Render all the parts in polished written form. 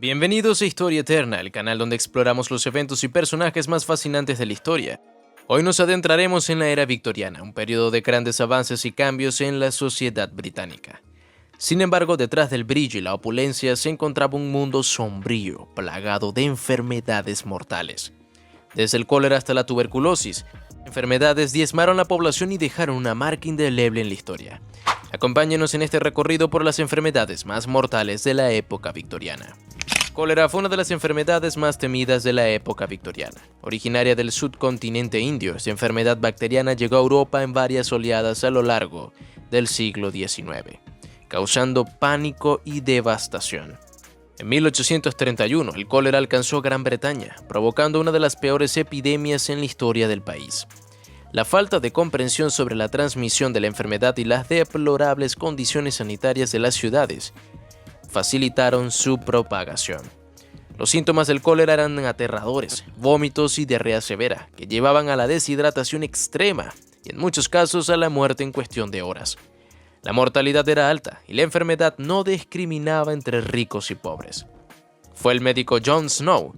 Bienvenidos a Historia Eterna, el canal donde exploramos los eventos y personajes más fascinantes de la historia. Hoy nos adentraremos en la era victoriana, un periodo de grandes avances y cambios en la sociedad británica. Sin embargo, detrás del brillo y la opulencia se encontraba un mundo sombrío, plagado de enfermedades mortales. Desde el cólera hasta la tuberculosis, enfermedades diezmaron la población y dejaron una marca indeleble en la historia. Acompáñenos en este recorrido por las enfermedades más mortales de la época victoriana. Cólera fue una de las enfermedades más temidas de la época victoriana. Originaria del subcontinente indio, esta enfermedad bacteriana llegó a Europa en varias oleadas a lo largo del siglo XIX, causando pánico y devastación. En 1831, el cólera alcanzó Gran Bretaña, provocando una de las peores epidemias en la historia del país. La falta de comprensión sobre la transmisión de la enfermedad y las deplorables condiciones sanitarias de las ciudades facilitaron su propagación. Los síntomas del cólera eran aterradores: vómitos y diarrea severa, que llevaban a la deshidratación extrema y en muchos casos a la muerte en cuestión de horas. La mortalidad era alta y la enfermedad no discriminaba entre ricos y pobres. Fue el médico John Snow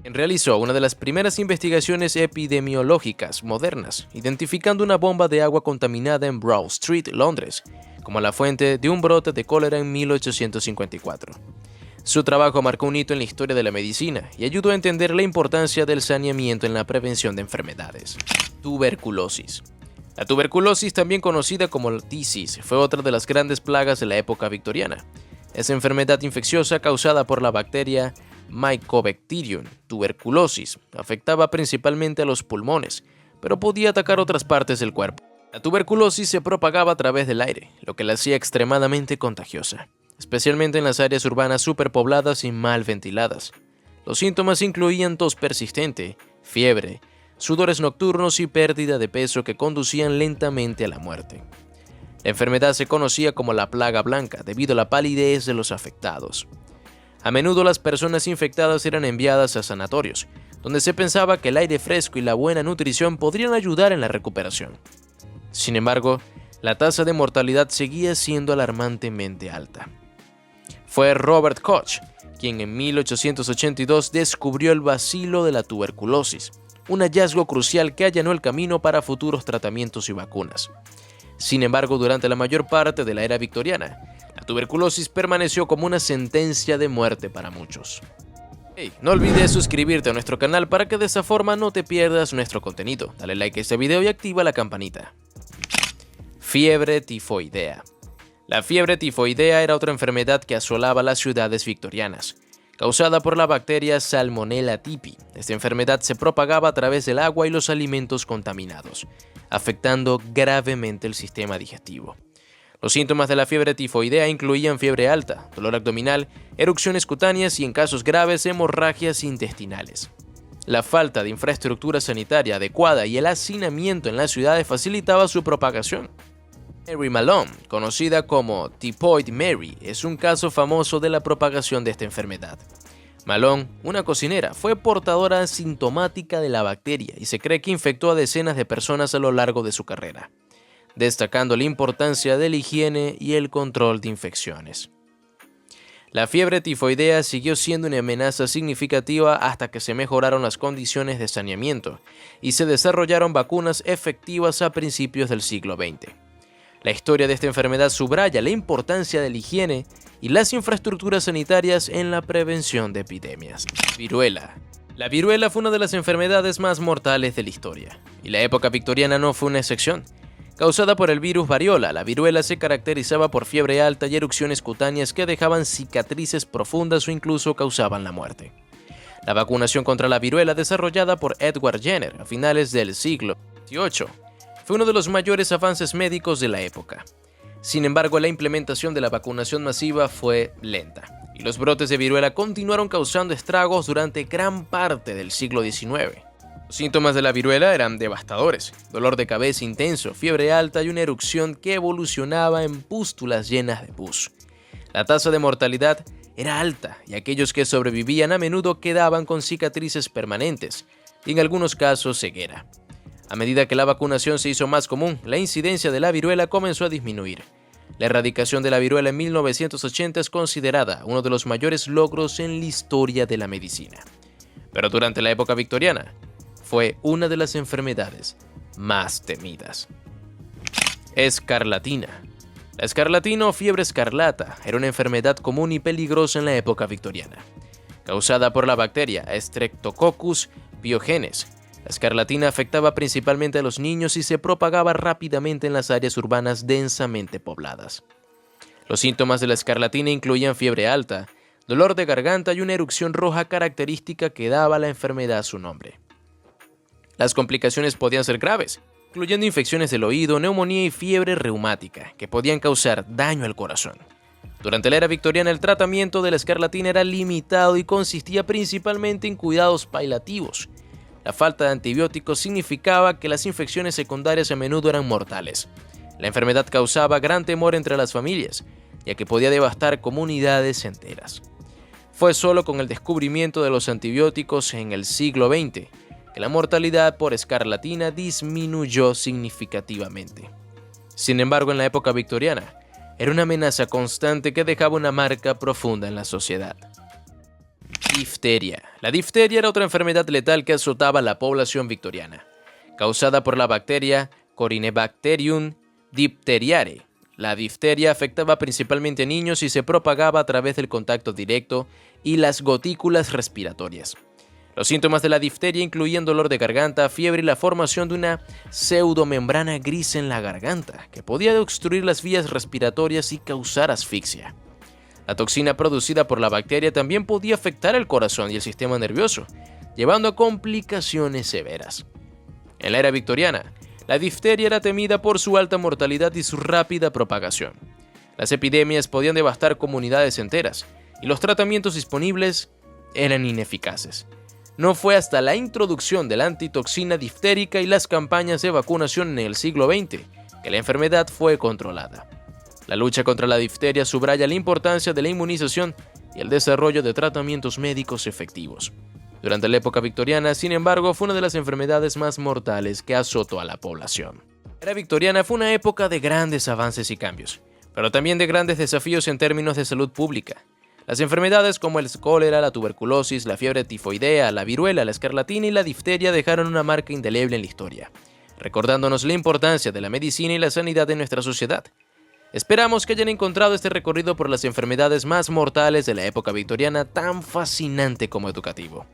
quien realizó una de las primeras investigaciones epidemiológicas modernas, identificando una bomba de agua contaminada en Broad Street, Londres, como la fuente de un brote de cólera en 1854. Su trabajo marcó un hito en la historia de la medicina y ayudó a entender la importancia del saneamiento en la prevención de enfermedades. Tuberculosis. La tuberculosis, también conocida como la tisis, fue otra de las grandes plagas de la época victoriana. Esa enfermedad infecciosa causada por la bacteria Mycobacterium tuberculosis afectaba principalmente a los pulmones, pero podía atacar otras partes del cuerpo. La tuberculosis se propagaba a través del aire, lo que la hacía extremadamente contagiosa, especialmente en las áreas urbanas superpobladas y mal ventiladas. Los síntomas incluían tos persistente, fiebre, sudores nocturnos y pérdida de peso que conducían lentamente a la muerte. La enfermedad se conocía como la plaga blanca debido a la palidez de los afectados. A menudo las personas infectadas eran enviadas a sanatorios, donde se pensaba que el aire fresco y la buena nutrición podrían ayudar en la recuperación. Sin embargo, la tasa de mortalidad seguía siendo alarmantemente alta. Fue Robert Koch quien en 1882 descubrió el bacilo de la tuberculosis, un hallazgo crucial que allanó el camino para futuros tratamientos y vacunas. Sin embargo, durante la mayor parte de la era victoriana, la tuberculosis permaneció como una sentencia de muerte para muchos. Hey, no olvides suscribirte a nuestro canal para que de esa forma no te pierdas nuestro contenido. Dale like a este video y activa la campanita. Fiebre tifoidea. La fiebre tifoidea era otra enfermedad que asolaba las ciudades victorianas, causada por la bacteria Salmonella typhi. Esta enfermedad se propagaba a través del agua y los alimentos contaminados, afectando gravemente el sistema digestivo. Los síntomas de la fiebre tifoidea incluían fiebre alta, dolor abdominal, erupciones cutáneas y, en casos graves, hemorragias intestinales. La falta de infraestructura sanitaria adecuada y el hacinamiento en las ciudades facilitaba su propagación. Mary Malone, conocida como Typhoid Mary, es un caso famoso de la propagación de esta enfermedad. Malone, una cocinera, fue portadora asintomática de la bacteria y se cree que infectó a decenas de personas a lo largo de su carrera, destacando la importancia de la higiene y el control de infecciones. La fiebre tifoidea siguió siendo una amenaza significativa hasta que se mejoraron las condiciones de saneamiento y se desarrollaron vacunas efectivas a principios del siglo XX. La historia de esta enfermedad subraya la importancia de la higiene y las infraestructuras sanitarias en la prevención de epidemias. Viruela. La viruela fue una de las enfermedades más mortales de la historia, y la época victoriana no fue una excepción. Causada por el virus variola, la viruela se caracterizaba por fiebre alta y erupciones cutáneas que dejaban cicatrices profundas o incluso causaban la muerte. La vacunación contra la viruela, desarrollada por Edward Jenner a finales del siglo XVIII, fue uno de los mayores avances médicos de la época. Sin embargo, la implementación de la vacunación masiva fue lenta, y los brotes de viruela continuaron causando estragos durante gran parte del siglo XIX. Los síntomas de la viruela eran devastadores: dolor de cabeza intenso, fiebre alta y una erupción que evolucionaba en pústulas llenas de pus. La tasa de mortalidad era alta y aquellos que sobrevivían a menudo quedaban con cicatrices permanentes y en algunos casos ceguera. A medida que la vacunación se hizo más común, la incidencia de la viruela comenzó a disminuir. La erradicación de la viruela en 1980 es considerada uno de los mayores logros en la historia de la medicina. Pero durante la época victoriana, fue una de las enfermedades más temidas. Escarlatina. La escarlatina o fiebre escarlata era una enfermedad común y peligrosa en la época victoriana. Causada por la bacteria Streptococcus pyogenes, la escarlatina afectaba principalmente a los niños y se propagaba rápidamente en las áreas urbanas densamente pobladas. Los síntomas de la escarlatina incluían fiebre alta, dolor de garganta y una erupción roja característica que daba a la enfermedad su nombre. Las complicaciones podían ser graves, incluyendo infecciones del oído, neumonía y fiebre reumática, que podían causar daño al corazón. Durante la era victoriana, el tratamiento de la escarlatina era limitado y consistía principalmente en cuidados paliativos. La falta de antibióticos significaba que las infecciones secundarias a menudo eran mortales. La enfermedad causaba gran temor entre las familias, ya que podía devastar comunidades enteras. Fue solo con el descubrimiento de los antibióticos en el siglo XX que la mortalidad por escarlatina disminuyó significativamente. Sin embargo, en la época victoriana, era una amenaza constante que dejaba una marca profunda en la sociedad. Difteria. La difteria era otra enfermedad letal que azotaba a la población victoriana, causada por la bacteria Corynebacterium diphtheriae. La difteria afectaba principalmente a niños y se propagaba a través del contacto directo y las gotículas respiratorias. Los síntomas de la difteria incluían dolor de garganta, fiebre y la formación de una pseudomembrana gris en la garganta, que podía obstruir las vías respiratorias y causar asfixia. La toxina producida por la bacteria también podía afectar el corazón y el sistema nervioso, llevando a complicaciones severas. En la era victoriana, la difteria era temida por su alta mortalidad y su rápida propagación. Las epidemias podían devastar comunidades enteras, y los tratamientos disponibles eran ineficaces. No fue hasta la introducción de la antitoxina diftérica y las campañas de vacunación en el siglo XX que la enfermedad fue controlada. La lucha contra la difteria subraya la importancia de la inmunización y el desarrollo de tratamientos médicos efectivos. Durante la época victoriana, sin embargo, fue una de las enfermedades más mortales que azotó a la población. La era victoriana fue una época de grandes avances y cambios, pero también de grandes desafíos en términos de salud pública. Las enfermedades como el cólera, la tuberculosis, la fiebre tifoidea, la viruela, la escarlatina y la difteria dejaron una marca indeleble en la historia, recordándonos la importancia de la medicina y la sanidad en nuestra sociedad. Esperamos que hayan encontrado este recorrido por las enfermedades más mortales de la época victoriana tan fascinante como educativo.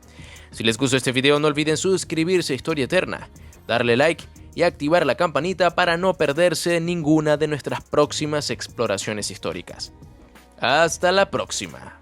Si les gustó este video, no olviden suscribirse a Historia Eterna, darle like y activar la campanita para no perderse ninguna de nuestras próximas exploraciones históricas. Hasta la próxima.